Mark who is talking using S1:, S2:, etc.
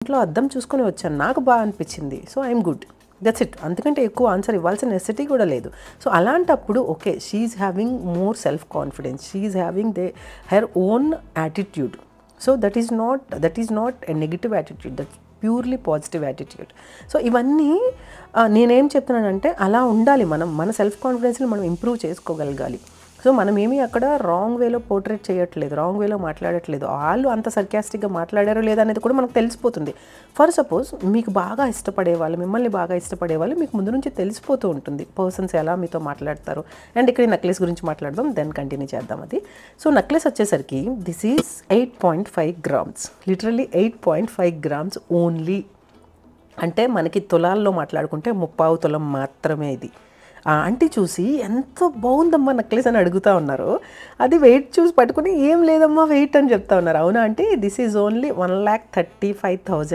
S1: ఇంట్లో అద్దం చూసుకొని వచ్చాను, నాకు బాగా అనిపించింది, so I'm good, that's it. అంతకంటే ఎక్కువ ఆన్సర్ ఇవ్వాల్సిన నెసెసిటీ కూడా లేదు. సో అలాంటప్పుడు okay, she is having more self confidence, she is having her own attitude. So that is not a negative attitude, that purely positive attitude. So ఇవన్నీ నేనేం చెప్తున్నానంటే అలా ఉండాలి. మన సెల్ఫ్ కాన్ఫిడెన్స్ని మనం ఇంప్రూవ్ చేసుకోగలగాలి. సో మనం ఏమీ అక్కడ రాంగ్ వేలో పోర్ట్రేట్ చేయట్లేదు, రాంగ్ వేలో మాట్లాడట్లేదు. వాళ్ళు అంత సర్కాస్టిక్గా మాట్లాడారో లేదా అనేది కూడా మనకు తెలిసిపోతుంది. ఫర్ సపోజ్ మీకు బాగా ఇష్టపడే వాళ్ళు, మిమ్మల్ని బాగా ఇష్టపడే వాళ్ళు మీకు ముందు నుంచి తెలిసిపోతూ ఉంటుంది పర్సన్స్ ఎలా మీతో మాట్లాడతారు. అండ్ ఇక్కడ నెక్లెస్ గురించి మాట్లాడదాం, దెన్ కంటిన్యూ చేద్దాం అది. సో నెక్లెస్ వచ్చేసరికి this is 8.5 grams, literally 8.5 grams only. అంటే మనకి తులాల్లో మాట్లాడుకుంటే 3/4 తులం మాత్రమే ఇది. ఆంటీ చూసి ఎంత బాగుందమ్మా నెక్లెస్ అని అడుగుతూ ఉన్నారు. అది వెయిట్ చూసి పట్టుకుని ఏం లేదమ్మా వెయిట్ అని చెప్తా ఉన్నారు. అవునా అంటే దిస్ ఈజ్ ఓన్లీ 1,35,000